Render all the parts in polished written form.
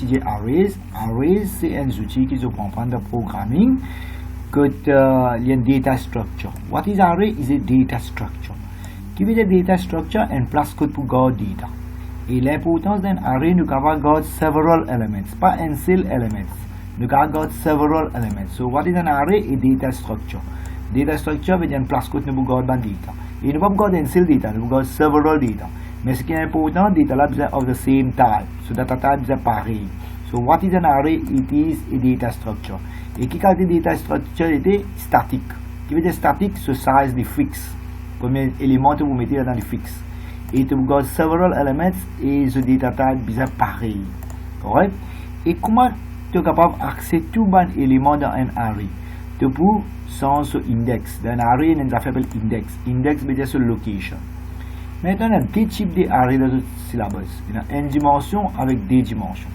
étudier arrays. Arrays, c'est un outil qui se prend de programming que il y a une data structure. What is array? Is a data structure. Qui veut dire data structure? Une place code pour garder data. Et l'importance d'un array, nous avons garder several elements, pas un seul element. Nous avons garder several elements. So what is an array? A data structure. Data structure veut dire une place code nous garder data. Et nous ne pouvons pas garder un seul data, nous garder several data. Mais ce qui est important, data là besoin of the same type. So data type besoin pareil. So what is an array? It is a data structure. Et qui a dit data structure était statique. Qui veut dire statique, ce size des fixe. Premier élément que vous mettez dans les fixes. Et vous avez several elements et ce data type besoin pareil. Correct? Et comment tu es capable d'accéder tout les éléments dans un array? Tu peux sans index. Dans un array, on appelle index. Index veut dire sur location. Maintenant, on a deux types d'arrays dans le syllabus. Il y a une dimension avec deux dimensions.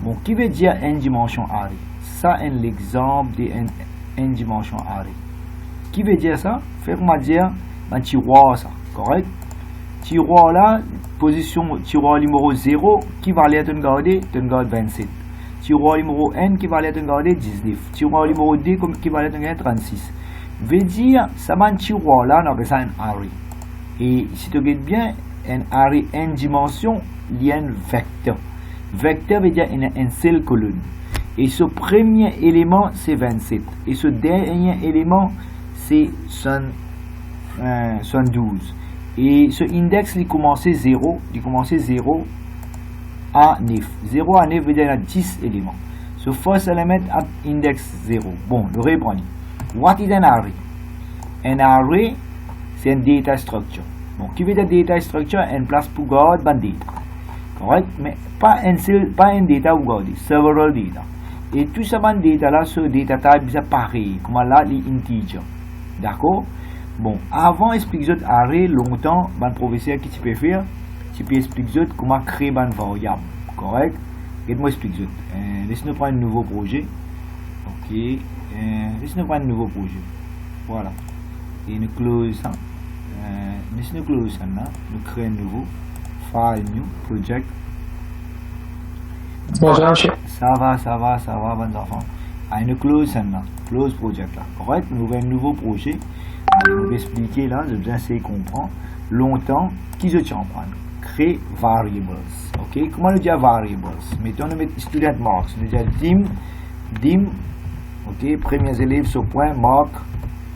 Bon, qui veut dire une dimension array? Ça, c'est l'exemple d'une dimension array. Qui veut dire ça? Faites-moi dire un tiroir, ça. Correct? Tiroir là, position tiroir numéro 0, qui va aller à garder? Tu gardes 27. Tiroir numéro N, qui va aller à garder? 19. Tiroir numéro D, qui va aller à garder? 36. Veut dire, ça va un tiroir là, on appelle ça un array. Et si tu regardes bien, un array n dimension, il y a un vecteur. Vecteur veut dire une seule colonne. Et ce premier élément, c'est 27. Et ce dernier élément, c'est 72. Et ce index, il commence 0. Il commence 0 à 9. 0 à 9 veut dire qu'il y a 10 éléments. Ce first element a index 0. Bon, le reprendre. What is an array? Un array, c'est une data structure. Bon, qui veut dire data structure? Une place pour garder une data. Correct? Mais pas un data pour garder, several data. Et tout ça, data là, ce data type, c'est pareil. Comme là, les integers. D'accord? Bon, avant d'expliquer array, longtemps, le professeur qui tu peux faire, tu peux expliquer comment créer une variable. Correct? Et moi expliquer. Laisse-nous prendre un nouveau projet. Ok. Laisse-nous prendre un nouveau projet. Voilà. Et nous close ça. Laisse-nous close ça là. Nous créons un nouveau. File new project. Bonjour, monsieur. Ça va, bon enfant. Ah, nous close ça là. Close project là. Correct? Nous avons un nouveau projet. Je vais expliquer là, je vais essayer de comprendre. Longtemps, qui je tiens en prendre? Créer variables. Ok? Comment nous dire variables? Mettons, nous mettons student marks. Nous disons dim. Ok? Premiers élèves sur point, mark.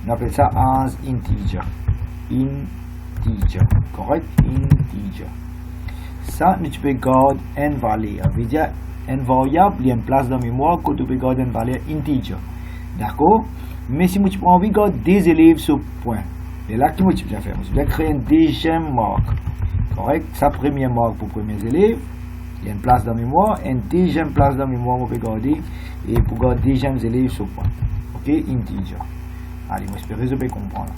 On appelle ça as integer. Integer. Correct? Integer. Ça, nous peux garder une valeur. Ça veut dire, une variable, il y a une place dans la mémoire que tu peux garder une valeur integer. D'accord? Mais si tu as envie de garder des élèves sur point, et là, qu'est-ce que tu vas faire? Tu vas créer une deuxième marque. Correct? Ça, première marque pour premiers élèves. Il y a une place dans la mémoire. Une deuxième place dans la mémoire, on peut garder. Et pour garder deuxième élève sur point. Ok? Integer. Allez, moi, j'espère que vous pouvez comprendre.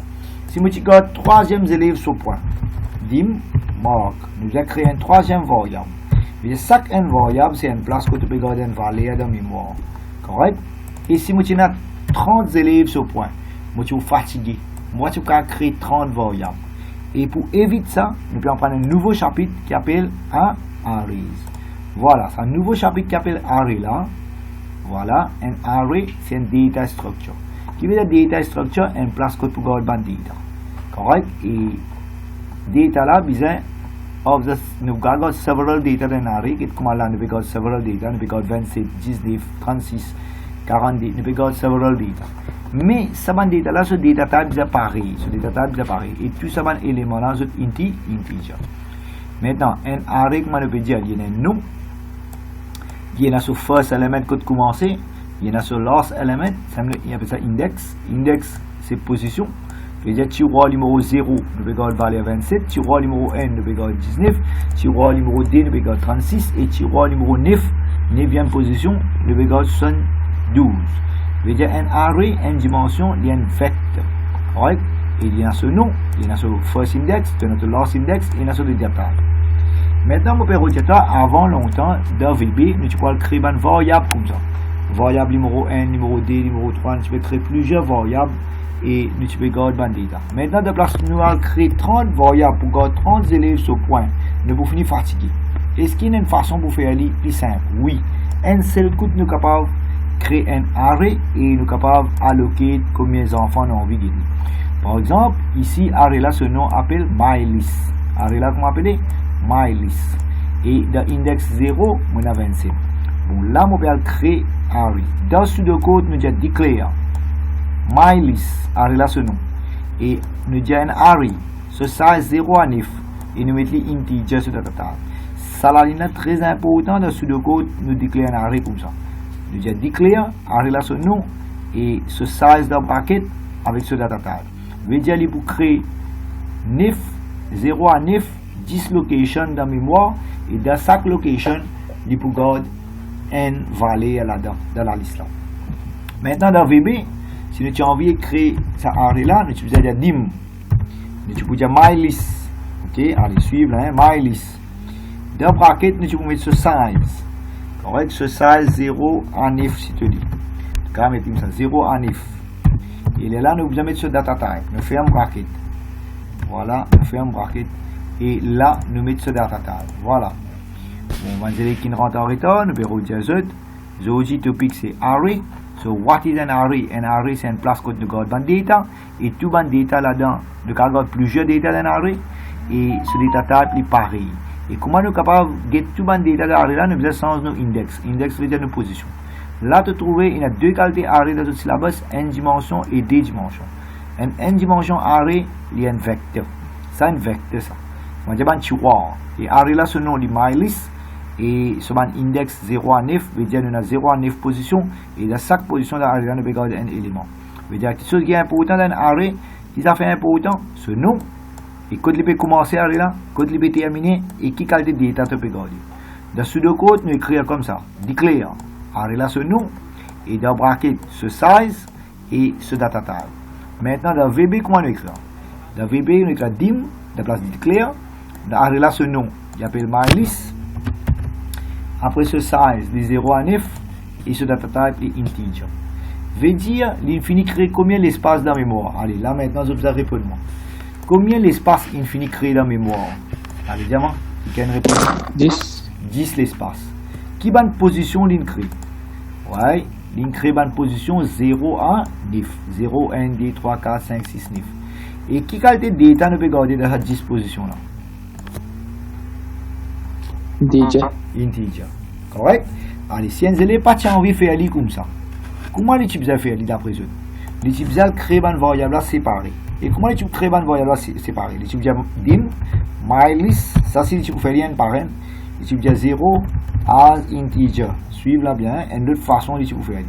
Si tu gardes troisième élève sur point, dim, marque. Nous allons créer une troisième variable. Mais chaque variable, c'est une place que tu peux garder une valeur dans la mémoire. Correct? Et si tu as 30 élèves sur point, moi tu es fatigué. Moi tu peux créer 30 variables. Et pour éviter ça, nous pouvons prendre un nouveau chapitre qui s'appelle arrays. Voilà, c'est un nouveau chapitre qui s'appelle array là. Voilà, un array c'est une data structure. Qui veut dire data structure, une place que tu gardes dans data. Correct? Et data là, besoin nous gardons several data dans un array. Comme là, nous gardons several data, nous gardons 27, 19, 36. 40 data, nous pouvons garder several data. Mais ce data là, ce data type est pareil. Ce data type est pareil. Et tout ce élément là, c'est integer. Maintenant, un array, comment on peut dire, il y a un nom. Il y a ce first element que tu commences. Il y a ce last element. Il appelle ça index. Index, c'est position. C'est-à-dire, tiroir numéro 0, nous pouvons garder valeur 27. Tiroir numéro N, nous pouvons garder 19. Tiroir numéro D, nous pouvons garder 36. Et tiroir numéro 9, 9e position, nous pouvons garder 12. Je veux dire, un array, une dimension, il y a un vecteur. Correct? Et il y a ce nom, il y a ce first index, il y a ce last index, et il y a ce data. Maintenant, on peut rejeter avant longtemps, dans VB, nous pouvons créer une variable comme ça. Variable numéro 1, numéro 2, numéro 3, tu peux créer plusieurs variables et tu peux garder une data. Maintenant, de place, nous allons créer 30 variables pour garder 30 élèves sur point. Nous pouvons finir fatigué. Est-ce qu'il y a une façon pour faire aller plus simple? Oui. Un seul coup, nous sommes capables de créer un array et nous sommes capables d'alloquer combien d'enfants nous avons envie de dire. Par exemple, ici, array là, ce nom appelle mylist. Array là, comment appeler? Mylist. Et dans index 0, on a 27. Bon, là, on peut créer array. Dans pseudocode, nous avons declare mylist, array là, ce nom. Et nous avons un array, ce size 0 à 9. Et nous mettons l'integer sur notre table. Ça, là, très important dans pseudocode, nous déclarons un array comme ça. Nous avons declare, array là, ce nom. Et ce size dans bracket avec ce data table. Veut dire pour créer 9, 0 à 9, 10 locations dans mémoire et dans chaque location, il peut garder une valeur là-dedans, dans la liste là. Maintenant dans VB, si nous avons envie de créer ça array là, nous utilisons dire dim. Nous pouvons dire mylist. OK, allez suivre là, mylist. Dans bracket, nous pouvons mettre ce size. Correct, ce size 0 à 9 si tu dis. Quand même ça 0 à 9. Et là, nous allons mettre ce data type. Nous faisons un bracket. Voilà, nous faisons un bracket. Et là, nous mettons ce data type. Voilà. Bon, on va dire qu'il rentre en return. Nous allons dire the topic c'est array. So, what is an array? Un array, c'est une place que nous gardons data. Et tout le data là-dedans, nous gardons plusieurs data dans l'array. Et ce data type est pareil. Et comment nous sommes capables de get tout le data dans l'array là? Nous faisons changer nos index. Index veut dire nos positions. Là, tu trouves, il y a deux qualités array dans notre syllabus, n dimension et d dimension. Un n dimension array, il y a un vecteur. Ça, un vecteur, ça. On va dire un tiroir. Et array là, ce nom, il mylist. Et ce index 0 à 9, veut dire nous avons 0 à 9 positions. Et dans chaque position de l'array là, nous avons garder un élément. Veut dire que ce qui est important dans un array, qui ça fait important, ce nom. Et quand il peut commencer array là, quand il peut terminer, et qui qualité de data tu peux garder. Dans pseudocode, nous écrivons comme ça. Declare. Array là ce nom et dans bracket ce size et ce data type. Maintenant dans VB comment on écrit? Dans VB on écrit dim de place de declare. Dans array là ce nom il appelle mylist. Après ce size de 0 à 9 et ce data type est integer. Veut dire l'infini crée combien l'espace dans mémoire? Allez là maintenant vous observez pour moi. Combien l'espace infini crée dans mémoire? Allez diamant, qui a une réponse? 10. 10 l'espace. Qui va une position l'incrée? Ouais, l'incrée va une position 0 à 9. 0, 1, 2, 3, 4, 5, 6, 9. Et qui qualité de data nous peut garder dans cette disposition là? Integer. Integer. Correct? Allez, si vous n'avez pas envie de faire aller comme ça, comment les types faire aller d'après eux? Les types créent une variable là séparée. Et comment les types créent une variable là séparée? Les types dim, mylist, ça c'est les types faire rien par un. Les types 0 as integer. Suivez là bien, une autre façon de faire.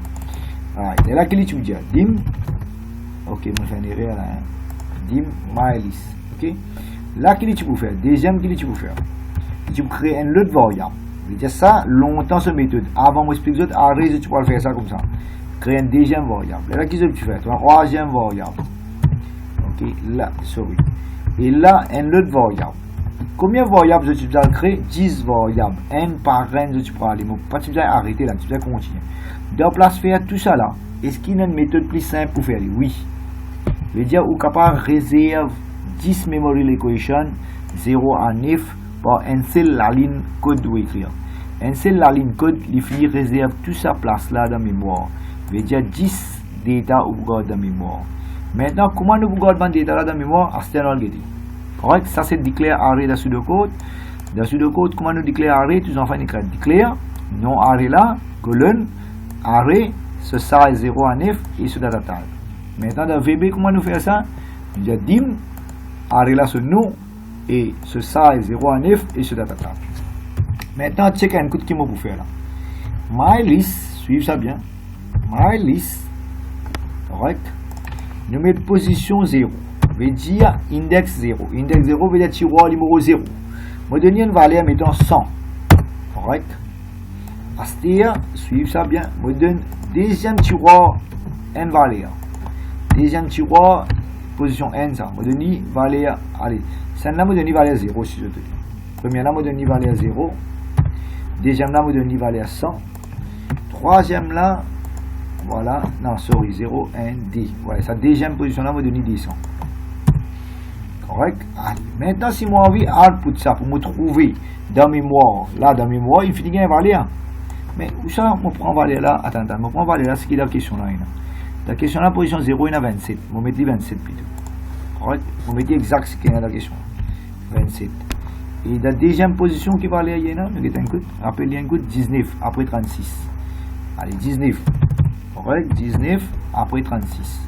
Et là, qu'est-ce que tu dis? Dim, ok, je vais faire une erreur là. Dim, mylist, ok. Là, qu'est-ce que tu peux faire? Deuxième, qu'est-ce que tu peux faire? Tu peux créer une autre variable. Je vais dire ça longtemps, cette méthode. Avant, je m'explique l'autre array, tu peux faire ça comme ça. Créer une deuxième variable. Et là, qu'est-ce que tu fais? Une troisième variable. Ok, là, sorry. Et là, une autre variable. Combien de variables tu peux créer? 10 variables. N par n, tu peux aller. Pas tu peux arrêter là, tu peux continuer. Dans place faire tout ça là. Est-ce qu'il y a une méthode plus simple pour faire? Oui. Je veux dire, ou capable réserve 10 memory equation 0 à 9 par un seul la ligne code ou écrire. Un seul la ligne code, il réserve toute sa place là dans la mémoire. Je veux dire 10 data ou garde dans la mémoire. Maintenant, comment nous gardons data là dans la mémoire? External getting. Correct? Ça c'est declare array dans pseudocode. Dans pseudocode, comment nous declare array? Tous enfants écrivent declare, non array là, colonne, array, ce size 0 à 9 et ce data type. Maintenant dans VB, comment nous faisons ça? Nous disons dim, array là ce nom et ce size 0 à 9 et ce data type. Maintenant, check un coup de qui m'a pour faire là. Mylist, suivez ça bien. Mylist, correct? Nous mettons position 0. Veut dire index 0. Index 0 veut dire tiroir numéro 0. Je donne une valeur mettons 100. Correct? C'est-à-dire, suivez ça bien. Je donne deuxième tiroir une valeur. Deuxième tiroir, position n ça. Je donne valeur. Allez, celle-là, je donne valeur 0 si je te dis. Première là, je donne valeur 0. Deuxième là, je donne valeur 100. Troisième là, voilà. Non, sorry, 0, 1, D. Voilà, sa deuxième position là, je donne 200. Correct? Allez. Maintenant, si moi envie output ça pour me trouver dans mémoire, là, dans mémoire, il finit bien valeur. Mais où ça, je prends valeur là? Attends, je prends valeur là, c'est qui la question là? La question là, position 0, il y a 27. Je vais mettre 27 plutôt. Correct? Je vais mettre exact ce qu'il y a dans la question. 27. Et la deuxième position qui va aller, il y a, rappelez un coup, 19 après 36. Allez, 19. Correct? 19 après 36.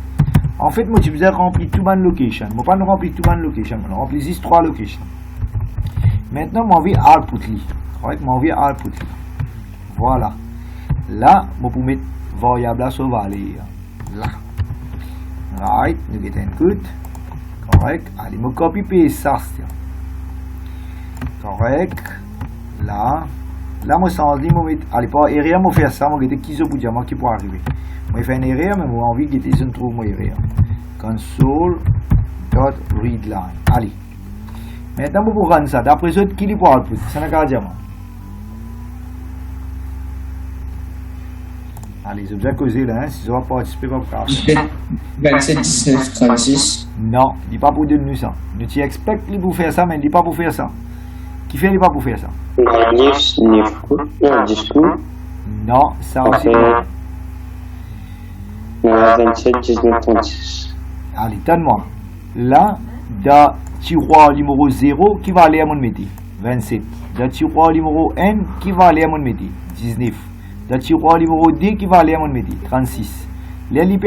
En fait, moi, je vous ai rempli tout ma location. Je ne vais pas remplir tout ma location. Je remplis juste 3 locations. Maintenant, je vais output. Correct? Je vais output. Voilà. Là, je peux mettre variable là sur valeur. Là. Right. Nous get un coup. Correct? Allez, je copie paste ça. Correct. Là. Là, moi, sans dire, je vais allez, pas erreur, je vais faire ça. Je vais dire qui pour dire qui peut arriver. Je fais une erreur, mais j'ai envie de dire je trouve mon erreur. Console.readline. Allez. Maintenant, je vais rendre ça. D'après ça, qui est pour output? Ça n'a qu'à dire. Allez, je vais causer là. Si je vais participer, je vais faire. 27, 19, 36. Non, il n'est pas pour donner ça. Nous t'y expecte pour faire ça, mais il n'est pas pour faire ça. Qui fait, il n'est pas pour faire ça? Non, ça aussi. 27, 19, 36. Allez, donne-moi. Là, dans tiroir numéro 0, qui va aller à mon métier? 27. Dans tiroir numéro N, qui va aller à mon métier? 19. Dans tiroir numéro D, qui va aller à mon métier? 36. Les output.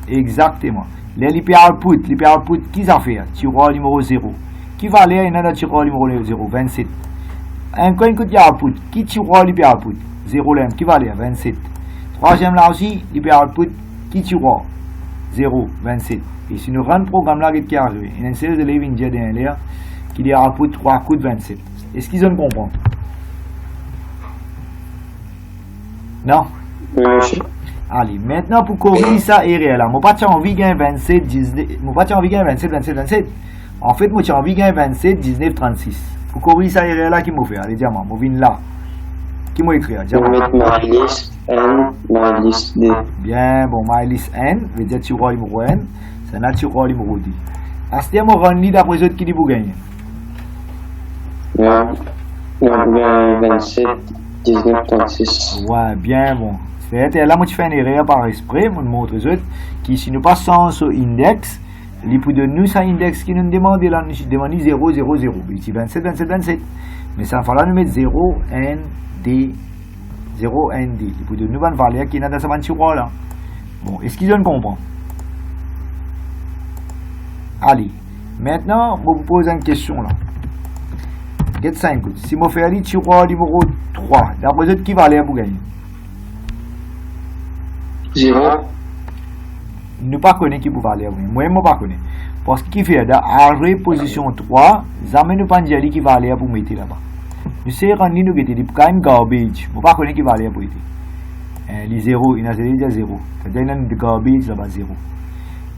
Exactement. Les output, qui ça fait? Tiroir numéro 0. Qui va aller dans le tiroir numéro 0? 27. Un coin que tu as output. Qui tiroir output? 0 là, qui va aller? 27. Troisième là aussi, output, qui tiroir? 0, 27. Et si nous rendons le programme là qui arrive, il y a une série d'élèves indiens dans l'air qui dit output 3 coups de 27. Est-ce qu'ils ont compris? Non? Allez, maintenant pour corriger ça erreur là, moi pas envie de 27, 19, moi pas envie de 27, 27, 27. En fait, moi j'ai envie de 27, 19, 36. Pour corriger ça erreur là, qui m'a fait? Allez, dis-moi, moi viens là. Qui m'a écrit? Je vais mettre MyList N, MyList D. Bien, bon, MyList N, veut dire tiroir numéro N, c'est un tiroir numéro D. À ce moment, on rend d'après les autres qui dit pour gagner. 27, 19, 36. Ouais, bien, bon. C'est là, moi, tu fais une erreur par esprit, je montre aux autres, qui si nous passons sur index, les pour de nous, ça index qui nous demande, là, nous demande 0, 0, 0. Ici, 27, 27, 27. Mais ça va falloir nous mettre 0, N, D, 0, N, D. Il faut de nouvelles valeurs qui sont dans ce tiroir là. Bon, est-ce qu'ils ont compris? Allez, maintenant, je vous pose une question là. Get 5. Si je fais le tiroir numéro 3, d'après vous, qui va aller pour gagner? 0. Ne pas connaître qui peut aller pour gagner. Moi, je ne pas connais. Parce que qui fait dans arrêt position 3, jamais ne pas dire qui va aller pour mettre là-bas. Nous savons qu'on nous get des kind garbage. Je ne pas connaître qui va aller pour être. Les 0, il y a 0. C'est-à-dire qu'il y a des garbage là-bas 0.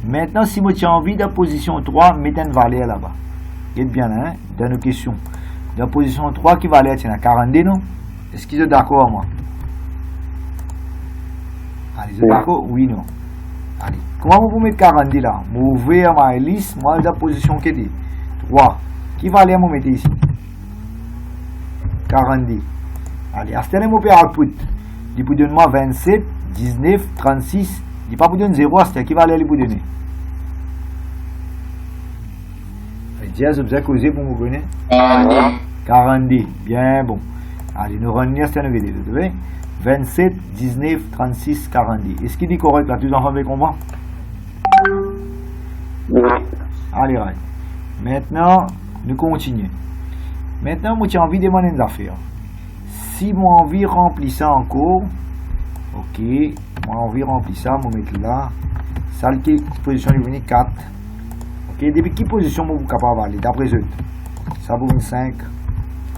Maintenant, si moi j'ai envie de position 3, mettez une valeur là-bas. Vous bien là, hein, dans nos questions. Dans position 3, qui va aller à 42, non? Est-ce qu'ils sont d'accord, moi? Allez, ils sont d'accord? Oui, non. Allez, comment vous mettez 42 là? Vous ouvrez ma liste, moi, dans la position qui est 3. Qui va aller à me mettre ici? 42. Allez, à ce moment, je vais output. Il peut donner moi 27, 19, 36. Il ne peut pas donner 0 à ce qui va aller lui donner. Déjà, je vous ai causé pour vous connaître. 42. Bien bon. Allez, nous revenons à cette vidéo. 27, 19, 36, 42. Est-ce qu'il dit correct là? Tous les enfants avec comprendre? Allez, right. Maintenant, nous continuons. Maintenant, moi, j'ai envie de demander des affaires. Si moi, envie de remplir ça encore, ok, moi, envie de remplir ça, je vais mettre là. Ça, qui position est venue 4. Ok, depuis quelle position vous êtes capable d'aller? D'après eux, ça vous 5.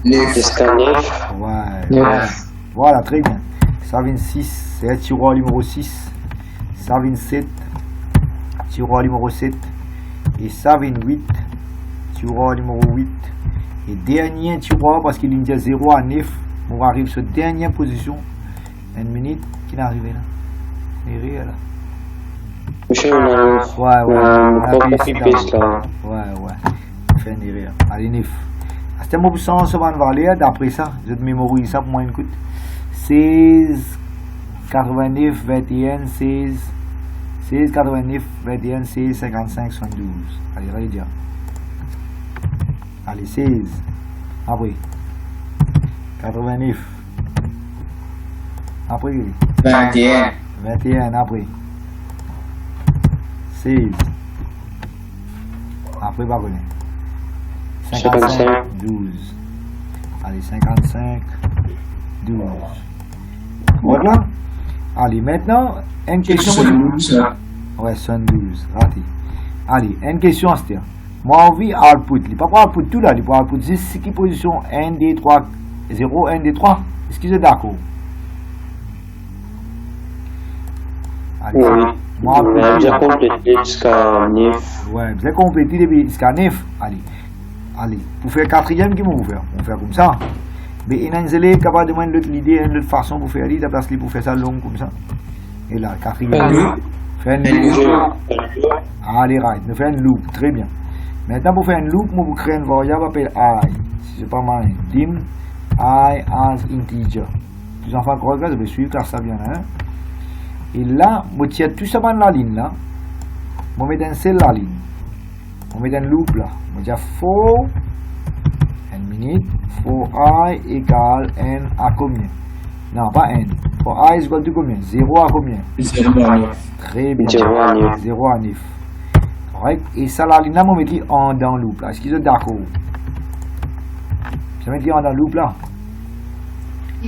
9. Ouais. Voilà, très bien. Ça vient 6, c'est le tiroir numéro 6. Ça vient 7, tiroir numéro 7. Et ça vient 8, tiroir numéro 8. Et dernier tiroir, parce qu'il y a 0 à 9, on arrive sur la dernière position. Une minute, qui est arrivé là? Il est là. Monsieur, on a Ouais, ouais. on a Appuie copy ici paste dans- là. Ouais. Fais une erreur. Allez, 9. C'était mon puissance, ça va en valer. D'après ça, je te mémorise ça pour moi une coûte. 16, 89, 21, 16. 16, 89, 21, 16, 55, 72. Allez, allez dire. Allez, 16. Après. 89. Après. 21. 21 après. 16. Après, pas connaître. 55, 12. Allez, 55, 12. Voilà. Allez, maintenant, une question. Ouais, 72. Raté. Allez, une question à se dire. Moi, envie output. Il n'y a pas pour output tout là. Il pour output 10, c'est qui position 1, 2, 3, 0, 1, 2, 3. Est-ce que vous êtes d'accord? Allez, Oui. moi, On a output, déjà complété jusqu'à 9. ouais, vous avez complété depuis jusqu'à 9. Allez. Allez. Pour faire quatrième, qu'est-ce qu'on va faire? On va faire comme ça. Mais il y a un élève capable de demander l'autre idée, une autre façon pour faire, la place pour faire ça long comme ça. Et là, quatrième. Faire une loop. Allez, right. Nous faisons une loop. Très bien. Maintenant, pour faire une loop, nous créons une variable appelée I. Si c'est pas mal, dim I as integer. Les enfants croient que je vais suivre car ça vient là. Et là, je tire tout ça dans la ligne là. Je mets dans celle la ligne. On met dans le loop là. Je dis for n minute for I égale n à combien? Non, pas n. For I is equal to combien? 0 à combien? 0 à 9. Très bien. 0 à 9. 0 à 9. Correct. Et ça, la ligne là, on met en dans le loop là. Est-ce qu'ils sont d'accord? Je mets en dans le loop là.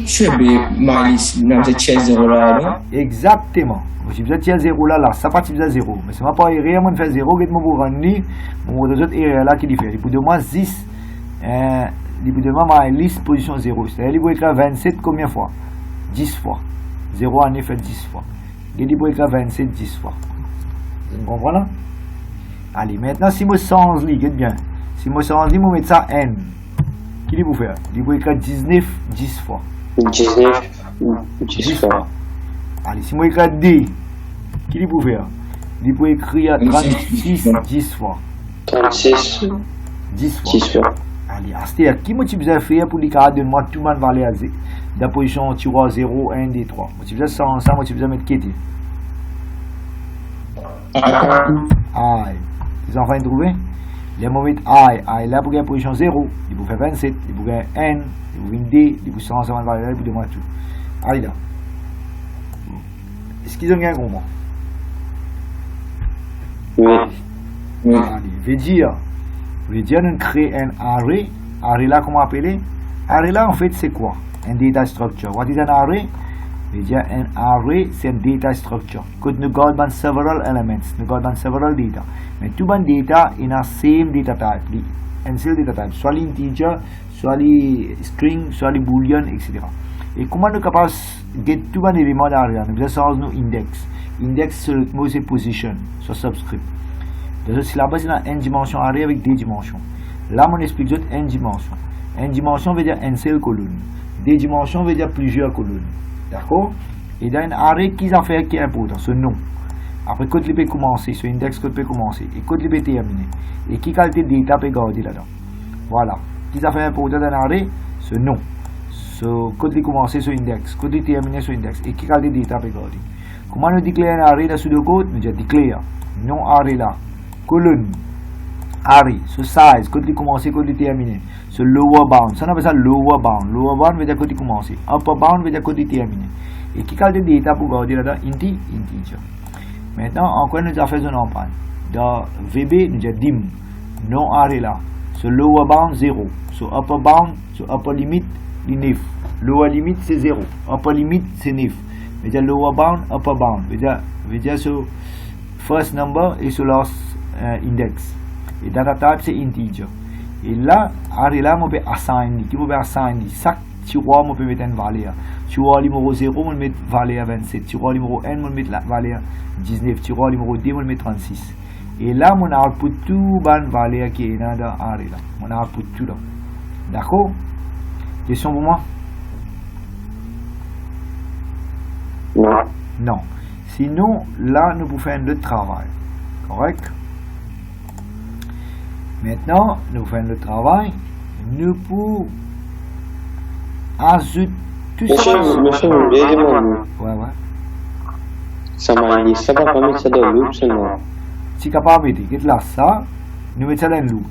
Should be minus number 0 là. Exactement. Si vous êtes 0 là, là, ça partit de 0. Mais ça ne va pas errer, moi, je fais 0, et mon rendre, mon deux autres erreurs là qui diffèrent. Il peut de moi 10, il peut de moi ma liste position 0. C'est-à-dire, il peut écrire 27 combien fois? 10 fois. 0 en effet 10 fois. Il peut écrire 27 10 fois. Vous comprenez là? Allez, maintenant, si je change, regardez bien. Si je change, je vais mettre ça n. Qu'est-ce qu'il peut faire? Il peut écrire 19 10 fois. 19, 10 fois. Allez, si je écris D, qu'est-ce qu'il peut faire? Il peut écrire 36 10 fois. 36, 10 fois. 10 fois. Allez, c'est-à-dire, qui motive vous faire pour les cas de moi, tout le monde va aller à Z. Dans la position tiroir 0, 1, 2, 3. Motive ça sans ça, motive ça mettre qui? Aïe. Les enfants, ils trouvent? Les moments aïe, aïe là pour la position 0, il peut faire 27, il peut faire N, il peut faire D, il peut sans ça, il peut demander tout. Allez là. Est-ce qu'ils ont bien compris? Oui. Allez, veut dire nous créer un array. Array là, comment appeler? Array là, en fait, c'est quoi? Un data structure. What is an array? Veut dire un array, c'est un data structure. Quand nous gardons several elements, nous gardons several data. Mais tout bon data in a same data type. Un seul data type. Soit l'integer, soit les string, soit les boolean, etc. Et comment nous sommes capables de get tout bon élément d'array? Nous avons nos index. Index, c'est position, soit subscript. Si là-bas, c'est une dimension array avec des dimensions. Là, on explique une dimension. Une dimension veut dire une seule colonne. Des dimensions veut dire plusieurs colonnes. D'accord? Et dans un array, qui a fait qui est important? Ce nom. Après, quand il peut commencer, ce index peut commencer. Et quand il peut terminer. Et qui qualité de data peut garder là-dedans. Voilà. Qui a fait important dans un array? Ce nom. Quand il commence, ce index. Quand il termine, ce index. Et qui qualité de data peut garder. Comment nous déclarer un array là sous le code? Nous disons déclare. Non array là. Colonne. Array. Ce size. Quand il commence, quand il termine. Ce lower bound. Ça on appelle ça lower bound. Lower bound veut dire quand il commence. Upper bound veut dire quand il termine. Et qui qualité de data pour garder là-dedans? Integer. Maintenant, encore nous avons fait un empreinte. Dans VB, nous avons dim. Non array là. Ce lower bound 0. Ce upper bound, ce upper limit, c'est 9. Lower limit c'est 0. Upper limit c'est 9. Veut dire lower bound, upper bound. Veut dire ce first number et ce last index. Et data type c'est integer. Et là, array là, on peut assign. Qui peut assign? Chaque tiroir, on peut mettre une valeur. Tiroir numéro 0, on peut mettre valeur 27. Tiroir numéro 1, on peut mettre la valeur 19. Tiroir numéro 2, on peut mettre 36. Et là, on a output tout bonne valeur qui est dans l'array là. On a output tout là. D'accord? Question pour moi? Non. Non. Sinon, là, nous pouvons faire le travail. Correct? Maintenant, nous faisons le travail. Nous pouvons ajouter tout ça. Monsieur, aidez-moi. Ouais. Ça m'a dit, ça va pas mettre ça dans le loop seulement. Si capable de mettre là ça, nous mettons ça dans le loop.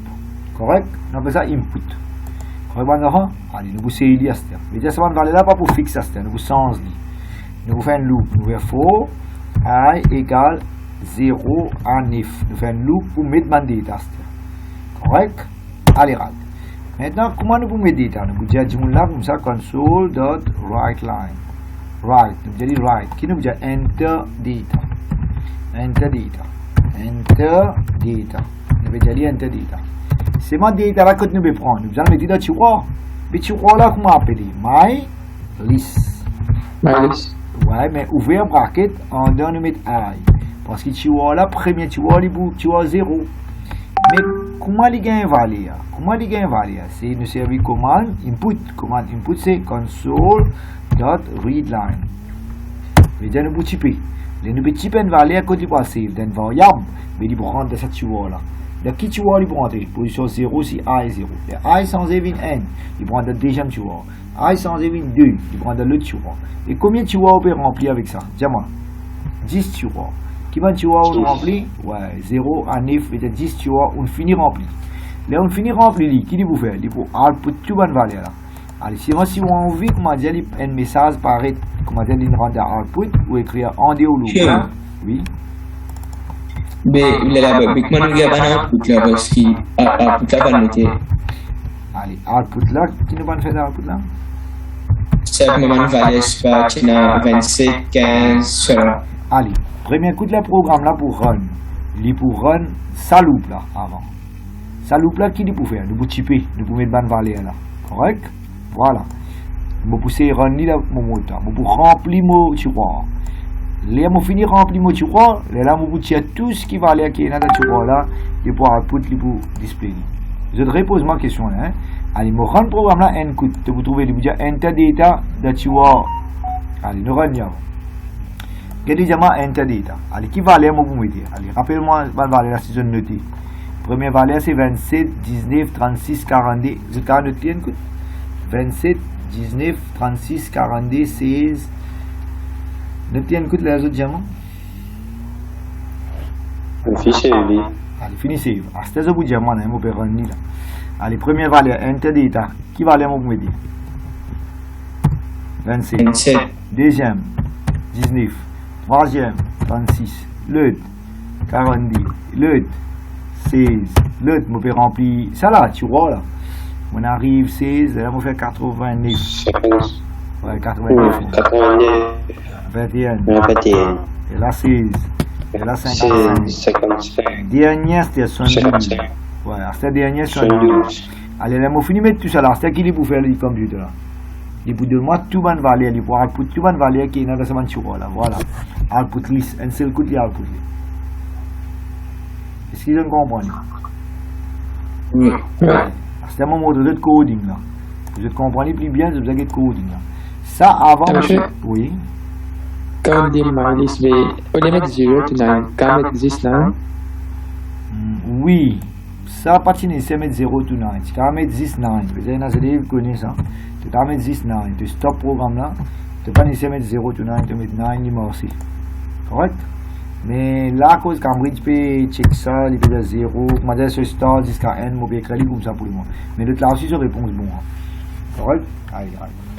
Correct? On appelle ça input. Correct, bon enfant? Allez, nous pouvons essayer ça. Mais ça va aller là pas pour fixer ça, nous pouvons changer. Nous faisons un loop. Nous faisons I égale 0 à 9. Nous faisons un loop pour mettre mon data. Correct? Allez, rad. Maintenant, comment nous pouvons mettre data? Nous pouvons dire là comme ça, console.writeLine. Write, nous pouvons dire write. Qui nous pouvons dire enter data. Enter data. Enter data. Nous pouvons dire enter data. C'est mon data là que nous pouvons prendre. Nous allons mettre dans tiroir. Mais tiroir là, comment appeler? My list. My list. Ouais, mais ouvrir un bracket, en dedans nous mettre I. Parce que tiroir là, premier tiroir, il est tiroir 0. Mais comment il gagne une valeur? Comment il gagne une valeur? C'est une service command input. Command input c'est console.readline. Mais nous pouvons typer. Nous pouvons typer une valeur quand il passe save. Une variable, mais il prend de cette tiroir là. De qui tiroir il prend entrer? Position 0 si I 0. De I sans évin N, il prend le deuxième tiroir. I sans évin 2, il prend l'autre tiroir. Et combien de tiroirs on peut remplir avec ça? Dis-moi. 10 tiroirs. Combien de tiroirs on remplit? Ouais, 0 à 9, peut-être 10 tiroirs, on finit rempli. Là, on finit rempli, qui dit vous faire? Il faut output tout bonne valeur là. Allez, si on a envie, comment dire, un message paraît, comment dire, il rend à output, ou écrire en dé ou loop. Oui. Mais comment nous avons un output là, parce que output là va noter. Allez, output là, qui nous va faire output là? C'est le moment de valeur, c'est 27, 15, cela. Allez, premier coup de le programme là pour run. Il est pour run sa loupe là avant. Sa loupe là qui dit pour faire? Nous pouvons typer, nous pouvons mettre bonne valeur là. Correct? Voilà. Nous pouvons run là mon moteur. Nous pouvons remplir mon tiroir. Là, nous finir remplir mon tiroir. Là, nous pouvons tirer tout ce qui va aller qui est dans le tiroir là. Et pour output, pour display. Je te repose ma question là. Allez, nous run le programme là, un coup. Vous trouvez, vous dire enter data de tiroir. Allez, nous run là. Qu'est-ce que enter data? Allez, qui valeur vous mettez? Allez, rappelez-moi la valeur là si je note. Première valeur c'est 27, 19, 36, 42. Vous avez noté un coup? 27, 19, 36, 42, 16. Notez un coup de les autres diamants. Fichier, oui. Allez, finissez. Ah, c'était un bout de diamant, hein, mon père Ronny là. Allez, première valeur, enter data. Qui valeur vous mettez? 27. Deuxième, 19. Troisième, 36. L'autre, 42. L'autre, 16. L'autre, je peux remplir. Ça là, tu vois là. On arrive 16, là, on fait 89. Ouais, 89. 21. Et là, 16. Et là, 55. Dernière, c'était 72. Ouais, c'était dernière, 72. Allez, là, on finit de mettre tout ça là. C'était qui est pour faire le computer là? Il pour de moi tout bonne valeur, il pour output tout bonne valeur qui est dans ce tiroir là. Voilà. Output list, un seul coup de output. Est-ce que vous comprenez? Oui. C'est un moment de coding là. Vous comprenez plus bien, vous avez de coding là. Ça avant. Oui. Quand on dit my list, au lieu de mettre 0 to 9, quand on met 10 là? Oui. Ça patine, c'est mettre 0 to 9. Tu peux mettre 10 9. Vous avez des élèves qui connaissent ça. Tu peux mettre 10 9. Tu stop programme là. Tu peux pas nécessairement mettre 0 to 9, tu peux mettre 9 numéro aussi. Correct? Mais là, à cause Cambridge peut check ça, il peut dire 0, comment dire, ce start jusqu'à n, je peux écrire comme ça pour le moment. Mais l'autre là aussi, je réponds bon. Correct? Aïe.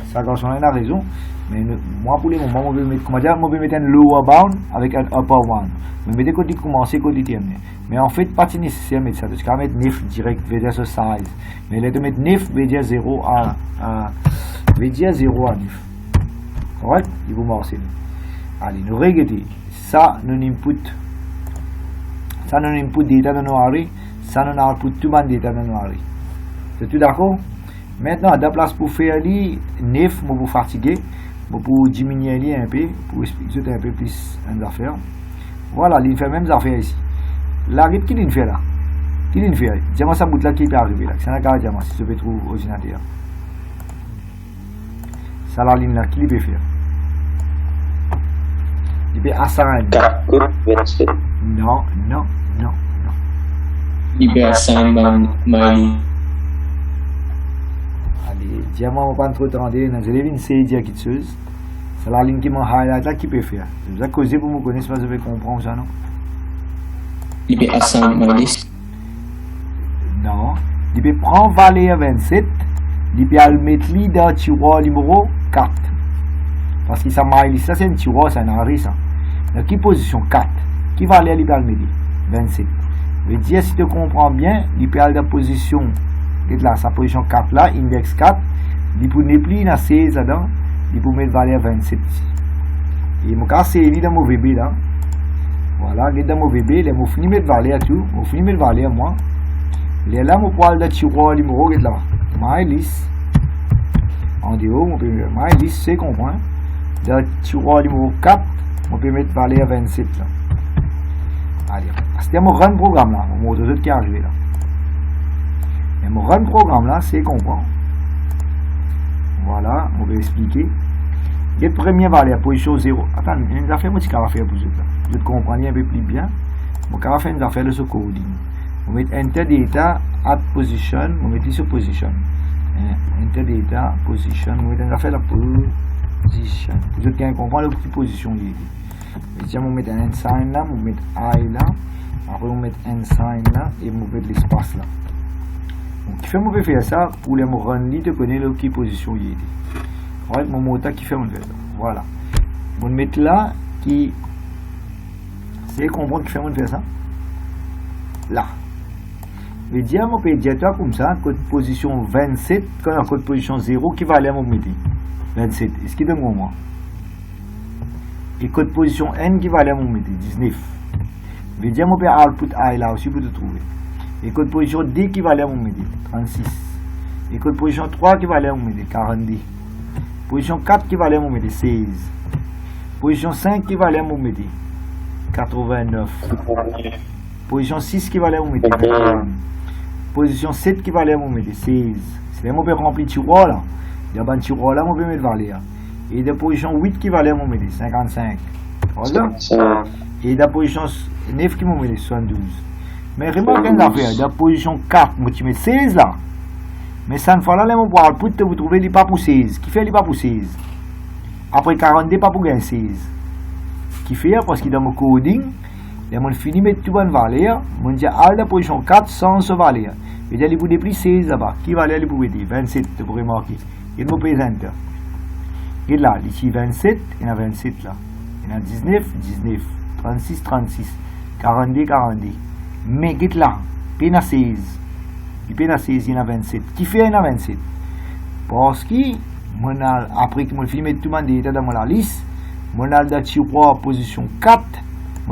Ça, garçon, il a raison. Mais moi, pour le moment, je vais mettre, comment dire, je vais mettre un lower bound avec un upper one. Je vais mettre côté commencer, côté terminer. Mais en fait, pas nécessaire de mettre ça. Tu peux mettre 9 direct, veut dire ce size. Mais là, tu mettre 9, veut dire 0 à 9. Correct? Il vous marcher. Allez, nous regardons. Ça, nous input. Ça, nous input data dans nos ça, nous output tout le data dans nos c'est tout d'accord? Maintenant, à la place pour faire les 9, je vais fatiguer. Je vais diminuer un peu, pour expliquer un peu plus les affaires. Voilà, il fait même les affaires ici. La qui il fait là? Qui il fait? Dis-moi ça bout là qui peut arriver là. C'est un cas, dis-moi si je peux trouver ordinateur. Ça, la ligne là, qui il peut faire? Il peut assign. 4 coûte 27. Non. Il peut assign my Allez, dis-moi, on va pas trop tendre. Nous allons une série de choses. C'est la ligne qui m'a highlight là qui peut faire. Vous avez causé pour me connaître, vous avez comprendre ça, non? Il peut assign my list. Non. Il peut prendre valeur 27. Il peut le mettre dans le tiroir numéro 4. Parce que ça my list, ça c'est un tiroir, c'est un arrêt ça. Dans quelle position 4? Qui valeur il peut le mettre? 27. Je veux dire, si tu comprends bien, il peut aller dans la position, là, sa position 4 là, index 4, il peut ne plus dans 16 là-dedans, il peut mettre valeur 27. Et mon cas, c'est évident mon VB là. Voilà, il est dans mon VB, il m'a fini de mettre valeur tout, il m'a fini de mettre valeur moi. Il est là, mon poil de tiroir numéro, il est là. My list. En dehors, on peut mettre my list, c'est comprend. Dans le tiroir numéro 4, on peut mettre valeur 27 là. Allez, c'était mon run programme là, mon mot de qui est arrivé là. Et mon run programme là, c'est comprendre. Voilà, on va expliquer. Le premier valeur, position 0. Attends, il y a une affaire qui va faire pour vous là. Vous comprenez un peu plus bien. Mon va faire une affaire de ce coding. On met enter data at position, on met ici position. Enter data position, on met une affaire de position. Vous êtes bien comprendre la petite position ici. Et on met un sign là, on met I là, après on met un sign là et on met l'espace là. Donc qui fait on peut faire ça pour les mots run li te connaître la petite position ici. Ouais, mon mot qui fait on fait ça. Voilà. On met là qui c'est comprendre qui fait on fait ça. Là. Et dire mon pédiatre comme ça, code position 27, quand on a code position 0 qui va aller à mon métier. 27. Est-ce qu'il donne moi? Et code position N qui va aller à mon métier, 19. Je vais dire mon père output I là aussi pour te trouver. Et code position D qui va aller à mon métier, 36. Et code position 3 qui va aller à mon métier, 42. Position 4 qui va aller à mon métier, 16. Position 5 qui va aller à mon métier, 89. Position 6 qui va aller à mon métier, 21. Position 7 qui va aller à mon métier, 16. C'est mon père rempli de tiroir là. Il y a un tiroir là, mon père met valeur. Et de position 8 qui va aller à mon métier, 55. Voilà. Et de position 9 qui m'a mis 72. Mais remarquez une affaire, de position 4, moi tu mets 16 là. Mais ça ne fait là, mon pouvoir pour vous trouver, il n'est pas pour 16. Qui fait, il n'est pas pour 16. Après 42, pas pour gagner 16. Qui fait, parce que dans mon coding, il m'a fini de mettre tout bonne valeur. Mon dit, à la position 4 sans ce valeur. Et il vous déplie 16 là-bas. Qui valeur il vous mettre 27, vous remarquez. Il me présente. Et là, ici 27, il y en a 27 là. Il y en a 19, 19. 36, 36. 42, 42. Mais quitte là, il y en a 16. Il y en a 16, il y en a 27. Qui fait il y en a 27? Parce que, après que je finis tout le monde dans la liste, je vais tiroir position 4,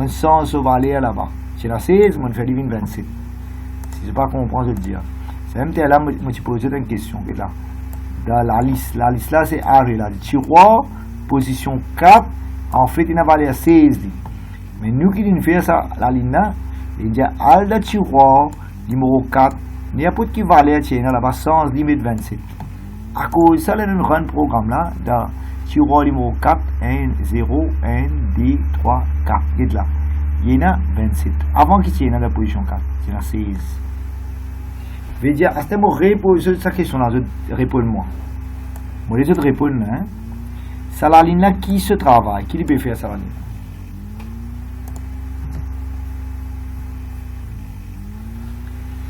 je sens ce valeur là-bas. Si il y en a 16, je fais 27. Si je ne pas comprendre, je le dire. C'est même là, je pose une question. Là. Dans la liste là, c'est arrêt là. Le tiroir, position 4, en fait, il y a valeur 16. Mais nous qui devons faire ça, la ligne là, il y a le tiroir, numéro 4, il n'y a pas de valeur là-bas sans limite 27. À cause de ça, il y a un run programme là, dans tiroir numéro 4, 1, 0, 1, 2, 3, 4. Il là. Il y en a 27. Avant qu'il y ait dans la position 4, il y en a 16. Je vais dire, à ce moment, réposer cette question-là, réponds-moi. Moi, les autres répondent, hein. C'est la ligne là qui se travaille. Qui peut faire ça la ligne?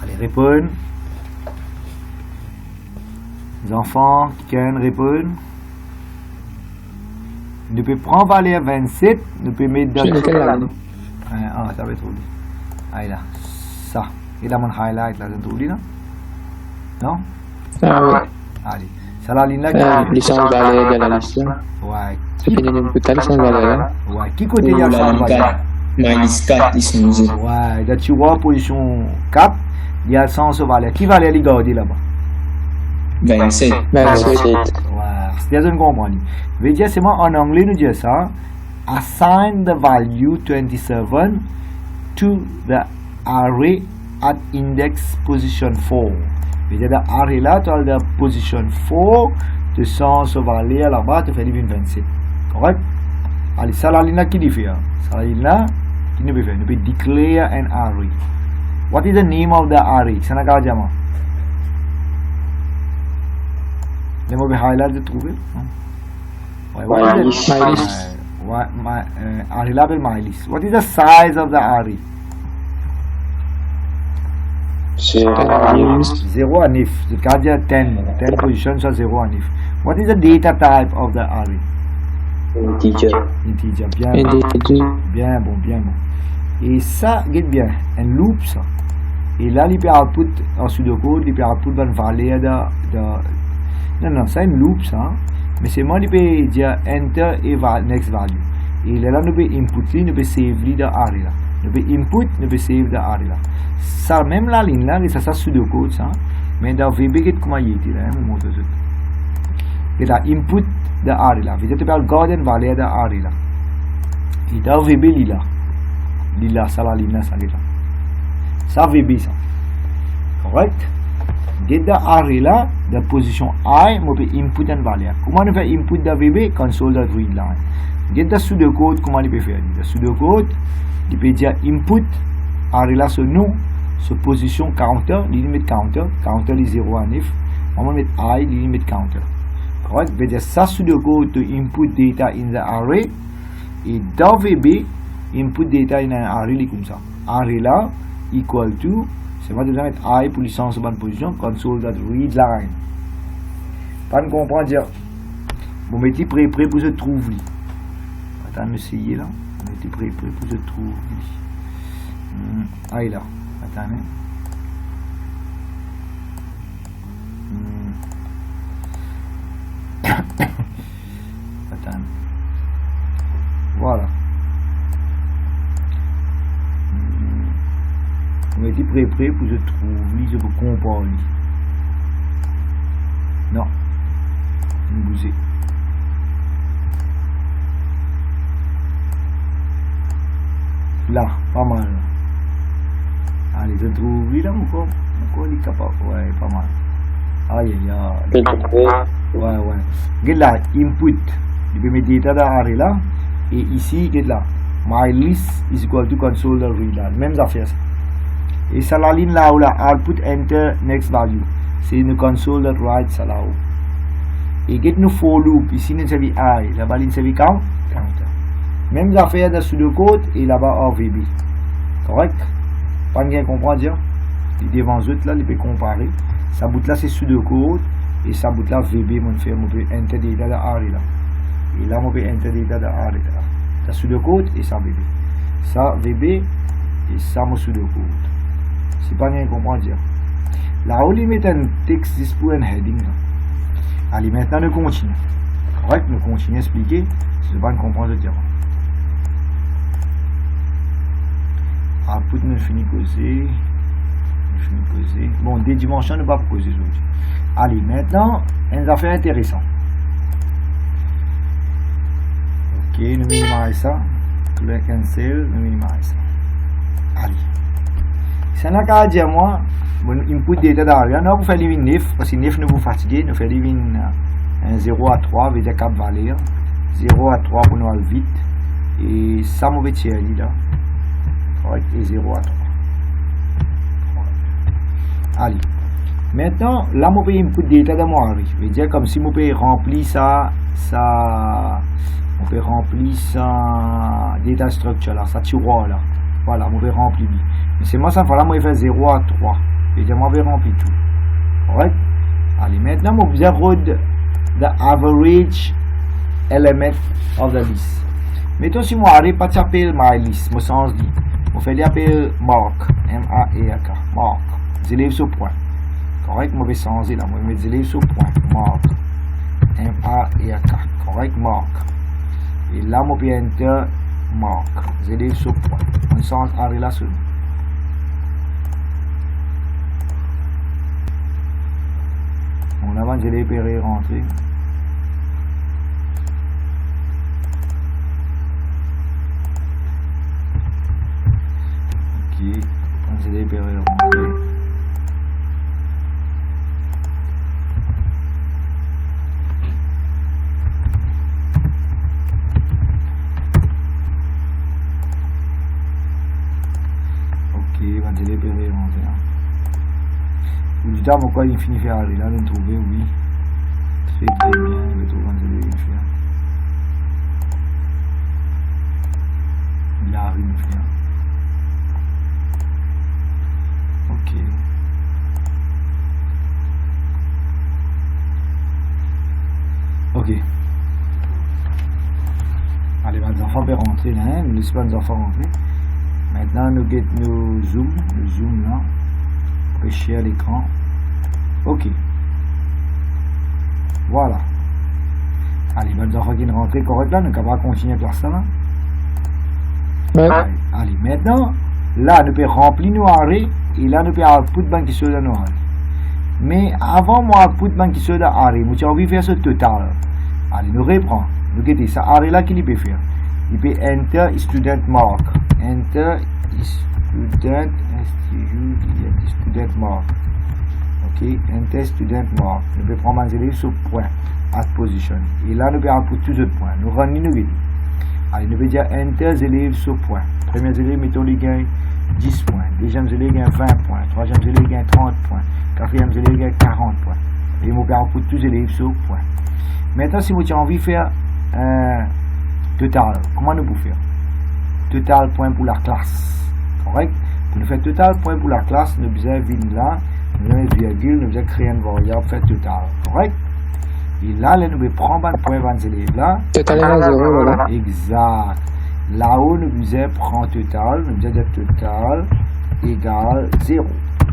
Allez, répondre. Les enfants qui viennent répondre. Nous pouvons prendre valeur 27, nous pouvons mettre dans ah, ça va être trouvé. Ah, là. Ça. Et là, mon highlight, là, c'est trouvé, là? Non? Ah oui. Allez. C'est la ligne là qui licence valeur de la liste. Ouais. C'est fini une petite licence valeur. Ouais. Qui côté il y a ça? Minus 4 ici. Ouais. Là, tu vois, position 4, il y a le sens valeur. Qui va aller garder là-bas? 27. 27. Ouais. C'est bien comprendre. Je vais dire, c'est moi en anglais, nous disons ça. Assign the value 27 to the array at index position 4. Je vais dire, l'array là, tu as la position 4, tu sens ce valeur là-bas, tu fais 27. Correct? Allez, ça la ligne là qui fait. Ça la ligne là qui nous peut faire. Nous peut declare an array. What is the name of the array? Ça n'a qu'à dire moi. Les mots highlight de trouver. MyList. Array là appelle MyList. What is the size of the array? C'est 0 à 9. Je peux dire 10 positions sur 0 à 9. What is the data type of the array? integer. Integer. Bien, integer. bien bon. Et ça, regarde bien, un loop ça. Et là, il peut output en pseudocode, il peut output une valeur non, c'est un loop ça. Mais c'est moi qui peut dire enter et next value. Et là, nous peut input, nous peut save the array là. Nous peut input, nous peut save the array là. Ça, même la ligne là, ça pseudocode ça. Mais dans VB, comment il est là, mon moteur. Et là, input the array là. Vous avez garder une valeur de array là. Et dans VB, lila, ça la ligne là, ça là. Ça VB ça. Correct? Get the array là, de position I, moi peux input une valeur. Comment on fait input de VB? Console.readline. Get the pseudocode, comment on peut faire? Le pseudocode, il peut dire input, array là sur nous, sur position counter, limite counter est 0 à 9. On va mettre I, limite counter. Correct? Il peut dire ça pseudocode to input data in the array. Et dans VB, input data in an array comme ça. Array là, equal to, c'est moi de mettre I pour licence bonne position, console.readline. Pas de comprendre dire, vous mettez prêt pour se trouver. Attends, essayer là. Vous mettez prêt pour se trouver. Là. Attends. Attends. Voilà. Vous mettez prêt pour se trouver, je peux comparer. Non. Vous bougez. Là, pas mal. Allez, je trouve là encore il est capable. Ouais, pas mal. Aïe. Ouais. Regarde là, input. Il peut mettre data dans l'arrêt là. Et ici, regarde là. MyList is equal to console.readline. Même affaire ça. Et ça la ligne là où là, output enter next value. C'est une console.write ça là où. Et get nous for loop. Ici, nous servi I. Là-bas, nous servi counter. Même affaire de pseudocode et là-bas hors VB. Correct? Pas bien comprendre dire. Et devant eux là, il peut comparer. Ça bout là c'est pseudocode et ça bout là VB mon fait, on peut enter data dans array là. Et là on peut enter data dans array là. Ça pseudocode et ça VB. Ça VB et ça mon pseudocode. C'est pas bien comprendre dire. Là on lui met un texte dispo un heading là. Allez maintenant nous continuons. Correct? Nous continuons à expliquer. C'est pas comprendre dire. Output nous finit causer. Bon, des dimensions ne pas pour causer aujourd'hui. Allez, maintenant, une affaire intéressante. Ok, nous minimisons ça. Clear cancel, nous minimisons ça. Allez. Ça n'a qu'à dire moi, bon, input data d'arrière, nous allons faire les 9, parce que 9 nous vous fatiguer, nous faisons les 0 à 3, veut dire 4 valeurs. 0 à 3 pour nous aller vite. Et ça, on va tirer là. Correct, et 0 à 3. Allez. Maintenant, là, je peux input data dans mon array. Je veux dire comme si je peux remplir ça data structure là, ça tiroir là. Voilà, je peux remplir. Mais c'est moi ça, voilà, moi je fais 0 à 3. Je veux dire, moi je vais remplir tout. Correct? Allez, maintenant, je vais read the average element of the list. Mettons si mon array pas s'appelle MyList, mon sens dit. On fait l'appeler mark, M-A-R-K, mark. Je lève ce point. Correct, moi je vais changer là. Moi je vais lève ce point. Mark. M-A-R-K. Correct, mark. Et là, moi je vais enter mark. Je lève ce point. On change en relation. On avance, je vais rentrer. Ok. Je vais rentrer. les élèves peuvent rentrer. Du temps, pourquoi il finit faire aller là, nous trouver, oui. Très bien, il va trouver les élèves faire. Il arrive à faire. Ok. Ok. Allez, les enfants peuvent rentrer là, hein? Ne laissez pas les enfants rentrer. Maintenant, nous get nos zoom, le zoom là. On peut share l'écran. Ok. Voilà. Allez, les enfants qui sont rentrés correct là, nous pouvons continuer à faire ça là. Ouais. Allez, maintenant, là, nous pouvons remplir nos arrêts et là, nous pouvons output banque qui soit dans nos arrêts. Mais avant mon output banque qui soit dans arrêt, nous avons envie de faire ce total. Allez, nous reprenons. Nous regardez ça, arrêt là, qu'il peut faire. Il peut enter student mark. Enter student, student mark. Ok, enter student mark. Nous pouvons prendre un élève sur point, at position. Et là, nous pouvons output tous les autres points. Nous rendons nous regardez. Allez, nous pouvons dire enter élève sur point. Premier élève, mettons les gains 10 points. Deuxième élève gagne 20 points. Troisième élève gagne 30 points. Quatrième élève gagne 40 points. Et nous pouvons output tous les élèves sur point. Maintenant, si vous avez envie de faire total, comment nous pouvons faire? Total point pour la classe. Correct? Pour nous faire total point pour la classe, nous devons venir là, nous devons mettre virgule, nous devons créer une variable, faire total. Correct? Et là, nous devons prendre un point dans les élèves là. Total égale 0, voilà. Exact. Là-haut, nous devons prendre total, nous devons dire total égale 0.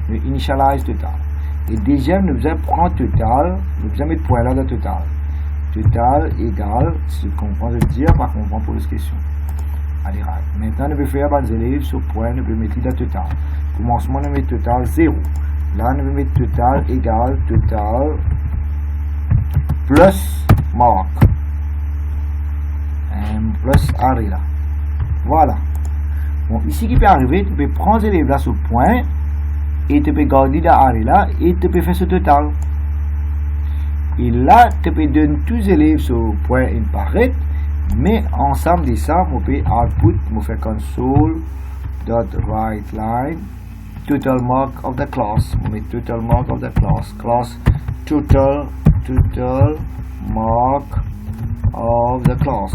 Nous initialize total. Et déjà, nous devons prendre total, nous devons mettre point là dans total. Total égale, ce qu'on comprend de dire, pas comprend pour les questions. Allez, right. Maintenant, nous pouvons faire les élèves sur point, nous pouvons mettre le total. Commencement, nous mettons total 0. Là, nous pouvons mettre total égale total plus mark. Plus arrêt là. Voilà. Bon, ici, qui peut arriver, tu peux prendre les élèves là sur point et tu peux garder l'arrêt là et tu peux faire ce total. Et là, tu peux donner tous les élèves sur le point imparaître, mais ensemble de ça, on peut output, on fait console.writeLine total mark of the class. On met total mark of the class. Class total mark of the class.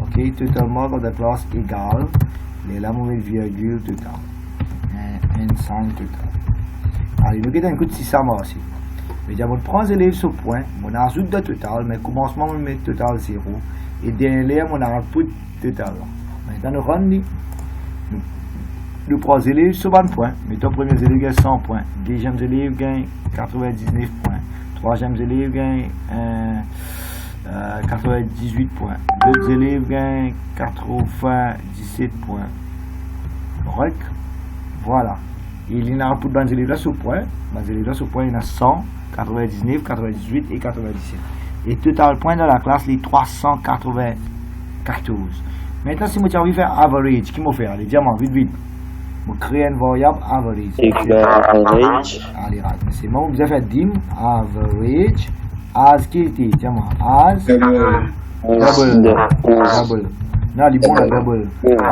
Ok, total mark of the class égale, et là, on met virgule total. Un sign total. Allez, nous avons un coup de 600 aussi. Mais on prend les élèves sur point, on ajoute le total, mais commencement on met total 0. Et derrière, on a un output total. Maintenant, nous rendons, nous prenons les élèves sur un point. Mettons, premier élève gagne 100 points. Deuxième élève gagne 99 points. Troisième élève gagne 98 points. Deux élèves gagnent 97 points. Correct? Voilà. Et il y a un peu de élèves là sur point. Les élèves là sur point, il y en a 100, 99, 98 et 97. Et total point dans la classe, les 394. Maintenant, si je veux faire average, qu'est-ce que je fais? Allez, diamant, vite, vite. Je crée une variable average. Average. Allez, c'est bon, vous avez fait dim, average, as qui était, diamant, as, double. Non, il est bon, la double.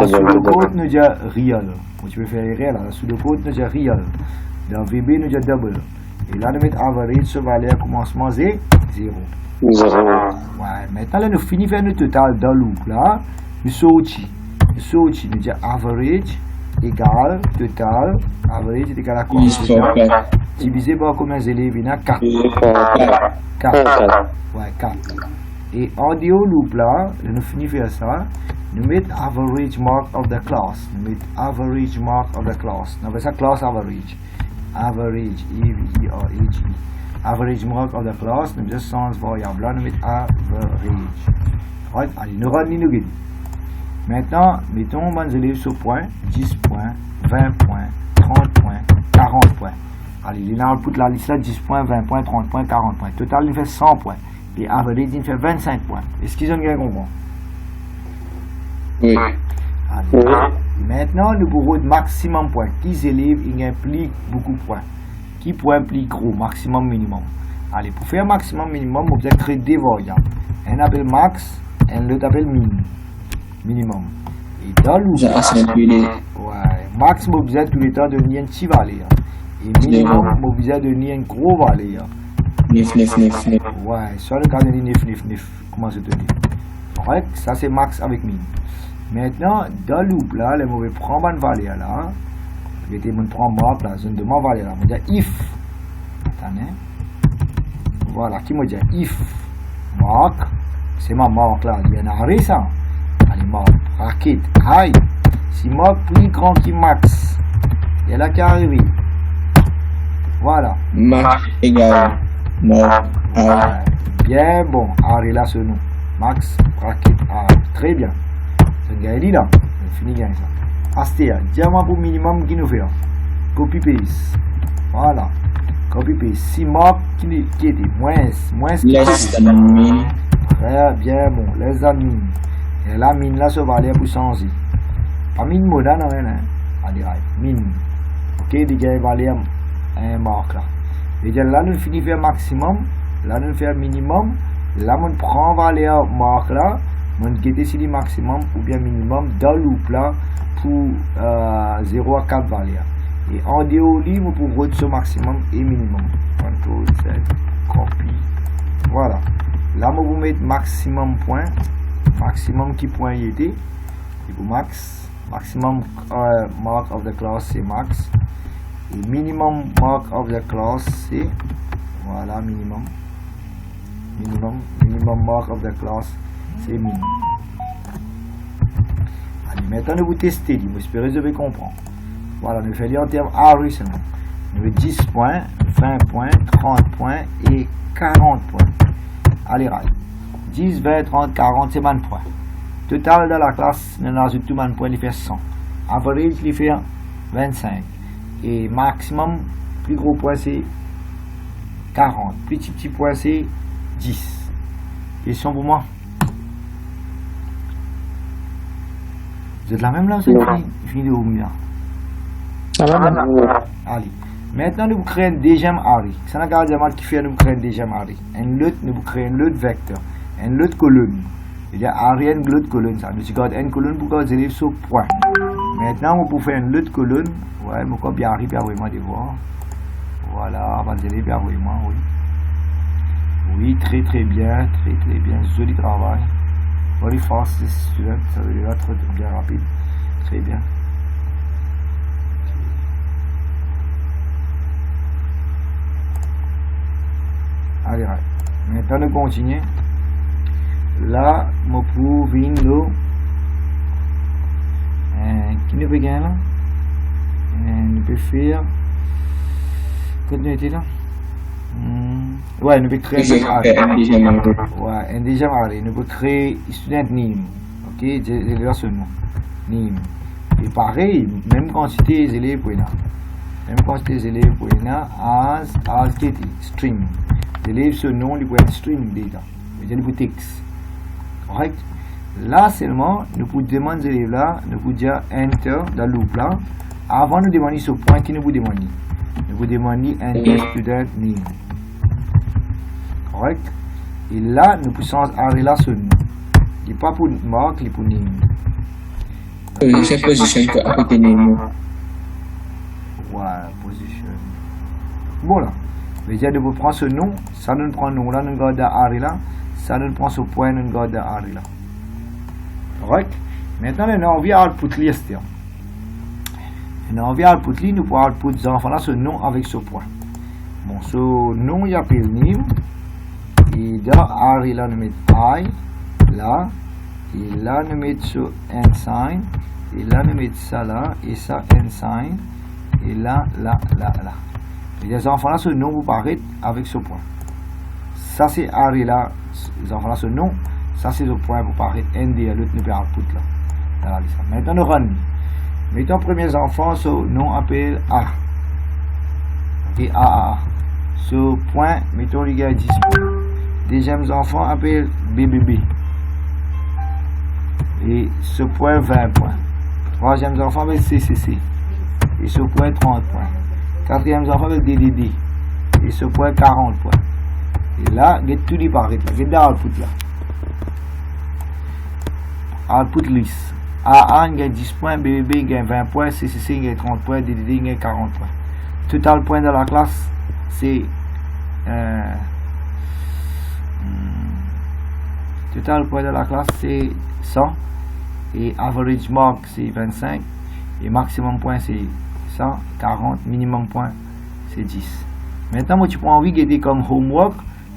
Sous le code, nous avons real. Tu peux faire réel, sous le code, nous avons real. Dans VB, nous avons double. Et là, nous mettons average sur valeur commencement 0. Ouais, maintenant, là, nous finissons faire notre total dans le loop. Là, nous sortons. Nous avons average égale total. Average est égal à quoi? Divisé par combien d'élèves? Il y en a 4. 4. Ouais, 4. Et en dehors loop là, nous finissons faire ça. Nous mettons average mark of the class. Nous mettons average mark of the class. Nous avons ça class average. Average, E-V-E-R-A-G. Average mark of the class. Nous avons sens variable là. Nous mettons average. Right? Allez, nous rendons nous guide. Maintenant, mettons les élèves sur point. 10 points, 20 points, 30 points, 40 points. Allez, il y a output la liste là. 10 points, 20 points, 30 points, 40 points. Total, il fait 100 points. Et average, il fait 25 points. Est-ce qu'ils ont bien compris? Oui. Allez. Maintenant, nous pouvons maximum points. Qui élèves, il implique beaucoup de points. Qui point implique gros, maximum, minimum. Allez, pour faire maximum, minimum, vous allez créer des variables. Un appelle max, et l'autre appelle minimum. Et dans loop J'ai là, accentué. ouais, max m'a besoin tout le temps de nier une petite vallée. Et minimum m'a besoin de nier une gros vallée. 9, 9, 9, 9. Ouais, sur le cas de 9, 9, 9, comment se tenir. Correct, ça c'est max avec min. Maintenant, dans loop là, les mauvais prendre une vallée là. Je vais prendre marque là, zone de ma vallée là. Je vais dire if. Attendez. Voilà, qui me dit if marque. C'est ma marque là, il y a un arrêt ça. Allez, marque, bracket, high. Si marque plus grand que max, il y a là qui arrive. Voilà. Max égale marque high. Ouais, bien bon, arrêt là ce nom. Max, bracket, high. Très bien. C'est gagné dit là. C'est fini gagné ça. Astéa, diamant pour minimum qui nous fait. Copy paste. Voilà. Copy paste. Si marque qui était moins Less than min. très bien bon. Les amis. Et la mine là se valait pour changer. Pas mine moderne non hein. Allez, mine. Ok, les gars valait un marque là. Et déjà là nous finit faire maximum, là nous faire minimum, là on prend valeur marque là, on guette ici le maximum ou bien minimum dans loop là pour 0 à 4 valeurs. Et en dehors libre pour votre ce maximum et minimum. Contrôle Z, copy. Voilà. Là on vous mettre maximum point, maximum qui point y était. Et pour max, maximum mark of the class c'est max. Et minimum mark of the class c'est voilà minimum mark of the class c'est minimum. Allez, maintenant nous vous tester, j'espère que vous avez compris. Voilà, nous faisons en termes array seulement. Nous avons 10 points, 20 points, 30 points et 40 points. Allez, 10, 20, 30, 40, c'est man points. Total de la classe, nous ajoutons tout man point, il fait 100. Average, il fait 25. Et maximum, plus gros point c'est 40. Petit point c'est 10. Question pour moi? Vous êtes la même là, c'est fini de bien. Allez. Maintenant, nous créons un deuxième array. Ça n'a qu'à dire qui fait nous créer un deuxième array. Nous créons un autre vecteur, une autre colonne. Il y a array une autre colonne. Ça. Nous avons une colonne pour que les élèves soient point. Maintenant, on peut faire une autre colonne. Ouais, mais quand bien arrive, vraiment de voir. Voilà, on va les élèves vraiment, oui. Oui, très bien, très bien. Joli travail. Very fast student, ça veut dire très bien rapide. Très bien. Allez, maintenant nous continuons. Là, je peux venir qui nous peut gagner là? Nous peut faire. Qu'est-ce que là? Ouais, nous peut créer un array. Ouais, un deuxième array. Nous peut créer student name. Ok, j'ai là ce nom. Name. Et pareil, même quantité des élèves pour là. Même quantité des élèves pour là, as string. L'élève ce nom, il peut être string data. Il peut être texte. Correct? Là seulement, nous pouvons demander aux élèves là, nous pouvons dire enter dans le loop là. Avant de demander ce point qui nous vous demande. Nous vous demander enter student name. Correct? Et là, nous pouvons arrêter là ce nom. Il n'est pas pour marque, il est pour name. C'est position que avec name. Ouais, position. Bon là. Déjà de vous prendre ce nom, ça nous prend nom là, nous garde array là, ça nous prend ce point, nous garde array là. Correct? Maintenant, nous avons envie output list. Nous avons envie output list, nous pouvons output des enfants là, ce nom avec ce point. Bon, ce nom, il y a appelle name. Et dans array là, nous mettons I, là. Et là, nous mettons ce ensign. Et là, nous mettons ça là, et ça ensign. Et là. Et les enfants là, ce nom vous paraît avec ce point. Ça c'est array là, les enfants là, ce nom, ça c'est le point vous paraît ND, l'autre nous peut output là. Maintenant nous run. Mettons premier enfant, ce nom appelle A. Ok, A. Ce point, mettons les gars 10 points. Deuxième enfant appelle BBB. Et ce point 20 points. Troisième enfant appelle CCC. Et ce point 30 points. Quatrième enfant avec DDD. Et ce point 40 points. Et là, get tout dit par là. Get the output là. Output list. AA gagne 10 points, BBB gagne 20 points, CCC gagne 30 points, DDD gagne 40 points. Total point de la classe, c'est total point de la classe c'est 100 et average mark c'est 25 et maximum point c'est 140, minimum point c'est 10. Maintenant moi tu prends envie de comme homework,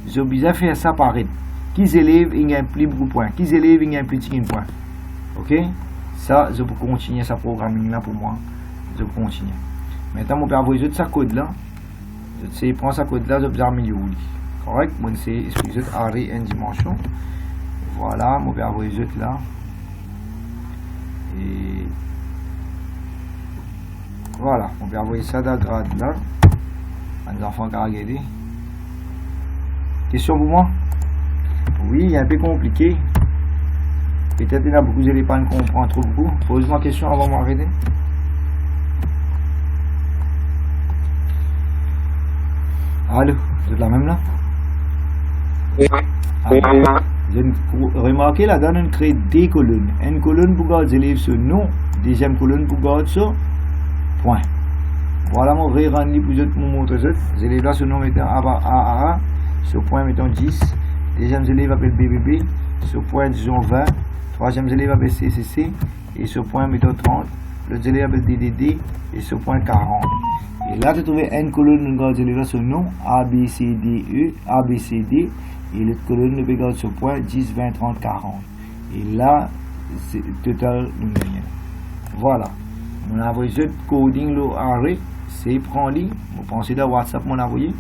j'ai besoin de faire ça par rythme. Qui élèves il y a plus beaucoup de points, qui élèves il y a plus de points. Ok, ça je peux continuer ça programming là pour moi, je peux continuer. Maintenant je peux avoir ça code là, je sais prendre ça code là, je peux améliorer. Correct, moi c'est expliquer array en dimension. Voilà, je vais avoir les autres là. Et voilà, on va envoyer ça dans le grade là. Les enfants qui ont regardé. Question pour moi? Oui, il est un peu compliqué. Peut-être qu'il y a beaucoup d'éléments qui comprennent trop beaucoup. Pose-moi question avant de m'arrêter. Allô, vous êtes la même là? Oui. J'ai remarqué là-dedans, on crée des colonnes. Une colonne pour garder les élèves sur nom, deuxième colonne pour garder sur point. Voilà mon vrai rendu pour vous montrer ça. Les élèves là sur nom mettant AAA, sur point mettons 10. Deuxième élève appelle BBB, sur point disons 20. Troisième élève appelle CCC, et sur point mettons 30. Le élève appelle DDD, et sur point 40. Et là, tu trouves une colonne pour garder les élèves sur nom, A, B, C, D, E, A, B, C, D. Et l'autre colonne nous regarde sur point 10, 20, 30, 40. Et là, c'est total nous gagnons. Voilà. On a envoyé ce coding là array, c'est prend lui. Vous pensez dans WhatsApp mon envoyé.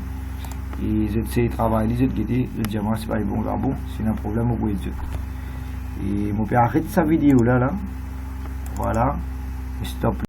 Et je sais travailler les autres qui étaient, je dis moi c'est pas bon là bon, c'est un problème au bout de et mon père arrête sa vidéo là. Voilà. Stop.